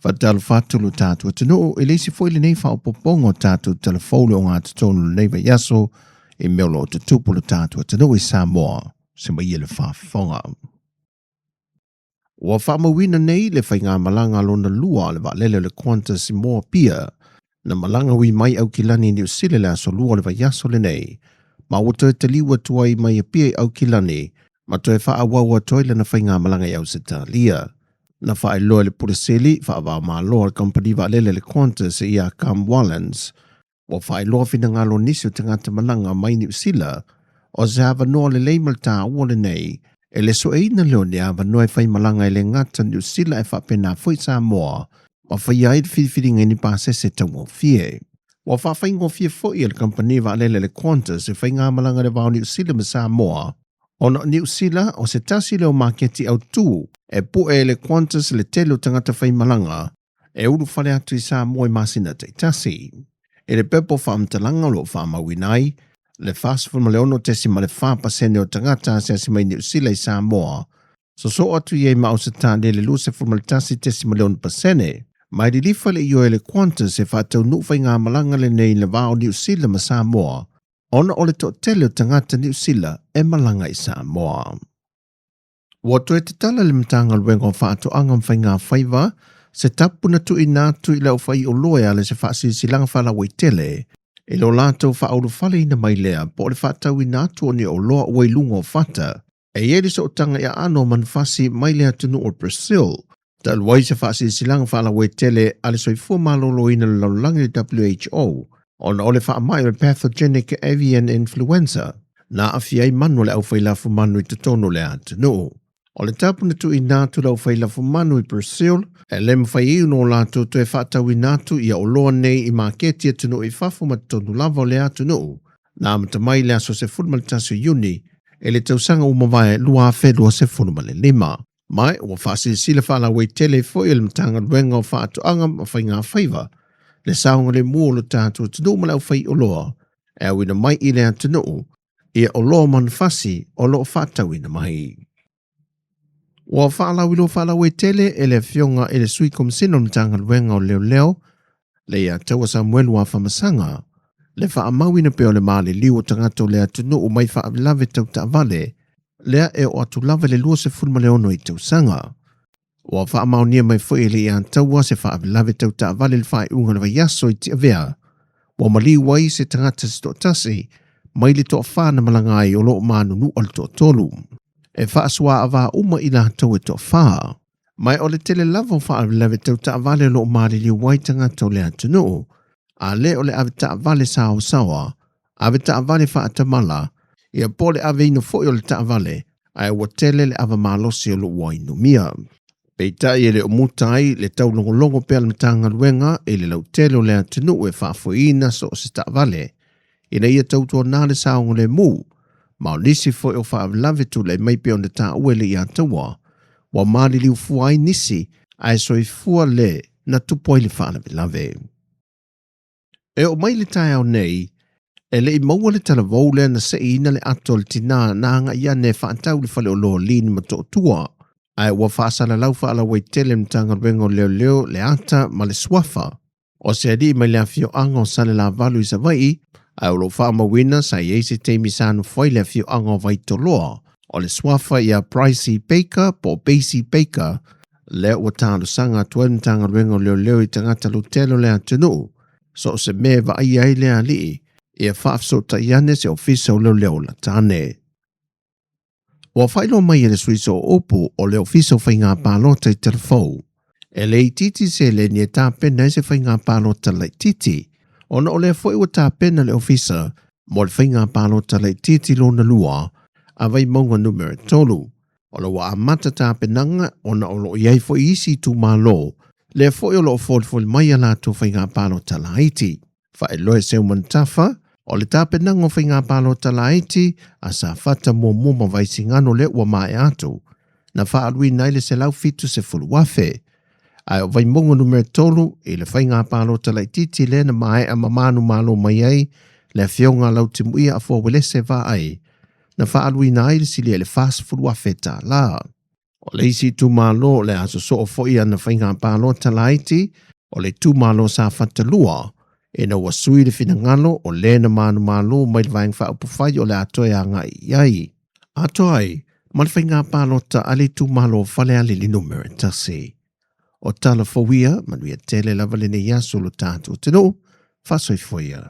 Fatal fatulu tatu tunu elisi foile nei fa opopongo tatu telefone o ngā tutonu nei va yaso e melo te tupulu tatu tunu i Sāmoa se mai ele whaafonga. Wa whaamawina nei le whainga malanga lona lua le va lele le kwanta si moa pia na malanga wi mai au kilani ni usile le aso lua le va yaso le nei ma wato e taliwa tuai mai a pia au kilani ma to e whaawawa toi le na whainga malanga i au se talia. Na whae loa le pureseli, whaawā mā loa le company wa lele le kwanta se ia Cam Wallens, wa whae loa whina ngalo nisi o te ngata malanga mai ni usila, o se hawa noa le leimal tā ua le nei, e le so eina leo ne hawa noa e whai malanga e le ngata ni usila e whapena fwoi Sāmoa, ma whai aid whiwhiringa ni pāse se tau fie. Wa whawhai ngō fie fwoi le company wa lele le kwanta se whai ngā malanga le wao ni usila ma Sāmoa, ona ni usila o se tasi leo maketi au tū, e poe le Qantas le telo tangata whai malanga, e uru whare atu i Sāmoa i masina te tasi. E le pepo whaamtalanga lo whaamawinai, le whaasifun ma le ono tesi ma le whaapasene o tangata se asimai ni usila i Sāmoa. So atu i e ma o se tāne le lusefun ma le tasi tesi ma le ono pasene, mai li lifa le io e le Qantas e whaatau nu whai ngā malanga le nei le wao ni usila ma Sāmoa, ona o le to telo tangata ni usila e malanga i Sāmoa. Wato e te tala le mtanga luenga o whaato anga mwhai ngā whaiva, se tapu na tu i nātu i lau whai o loea le se whaasi silanga whala wai tele, e lo lātou whaoru whale ina mai lea, po le whaatau i nātu o ni o loa wai lunga o whata, e ieri sa o tanga i ano man whasi mai lea tunu o Brazil, ta luai se whaasi silanga whala wai tele, ale soi fua malolo ina le laulangi WHO, ona ole wha mai o pathogenic avian influenza, na awhiai manu le au whailafu manu i te tono le atunu. O le tapu na tu i nātu lau whailafu manu i Brazil, e le mwhai iu no lātou tu e whaatau i nātu i a oloa nei i māketi atunu i whafu ma tonu lava o le atunu. Nā mata mai le aso se funuma le tasu iuni, e le tausanga umawai lua whelua se funuma le lima. Mai, ua whaasi sila whala wei tele fo i le mtanga luenga o whaatu anga ma whai ngā whaiva. Le saunga le mua lo tātu atunu ma lau whai oloa, e awina mai i le atunu, i a oloa man whasi o loo whaatau ina mai. Wa whaalau e tele e le fionga e le sui komsino mtanga luenga o leo, le ia taua Samuel wa whamasanga, le whaamawina peo le maali liu o tangato le atunu o mai whaavilave tau taavale, lea e o atu lava le lua se funma le ono i tau sanga. Wa whaamaunia mai fwoi le ia taua se whaavilave tau taavale le whae unga le yaso i tia vea, wa mali wai se tangata se totasi, mai le toa whana malangai o loo manunu al toa tolu. E whaasua awa uma i la tau e toa whaa. Mai o le tele lava o whaavilave tau taavale lo maali li waitanga tau le atunu, a le o le ave taavale sao sawa, ave taavale whaatamala, ia pole ave ino foi o le taavale, a e watele le ava malosi o lo wainu mia. Peitai e le o mutai le tau longo pea le mtanga luenga e le lau tele o le atunu e whaafoina so o se taavale, ina ia tau tua nale sao le mu, ma o nisi foi o whaavilave tu le mai peo le tā ue le ia taua, wa maali liu fuai nisi a e soi fua le na tupoi le whaavilave. E o mai le tai au nei, e le i maua le talavou le na se ina le ato le tina na anga ia ne whaantau le whale o loa lini ma to tua, a e wa whaasala lau whaala wei tele mtanga ruengo leo le ata ma le swafa, o se adi mai le afio anga o sale la valu i Savai, a o lo whaamawina sa i eise teimi sānu whai le afio anga o vai toloa, o le swafa i a Pricey Baker po Basie Baker, le ua tālu sanga tuan tanga ruengo leo i tangata lutelo le atunu, so se me va ai ai le ali, i a whaafso ta iane se ofisa o leo la tāne. Wa whailo mai e le suiso o opu o le ofisa o whai ngā pālota i telefou, e le ititi se le ni e tāpena e se whai ngā pālota la ititi, ona o le foi o tāpena le ofisa, mo le whai ngā pālota la ititi lona lua, a vai maunga numero tolu, o le wa amata tāpenanga, ona o lo iai foi isi tu malo, le foi o lo fol mai ala tu whai ngā pālota la iti, whae loe se umantafa, o le tāpenanga o whai ngā pālota la iti, a sa whata mō mōma vai singano le ua mai atu, na whaarui nai le se lau fitu se fulu wafe, ai o vai mongo numero tolu i le whai ngā pālota lai titi le na mai a mamanu malo mai ai le whionga lau timu ia a fōwele se wā ai na whaalui na ai le sili e le fast food wafe tā la. O le isi tūmalo le aso so o foi ana whainga pālo talaiti, o le tūmalo sa whatalua, e na wasui le fina ngalo o le na manu malo mai le vaing whaupufai o le atoe a ngai iai. Atoai, ma le whainga pālo ta ale tūmalo whale ale li numere tasi. O tala fawia, manuia tele lava le ne yaso lo tātou tino, whasoi foia.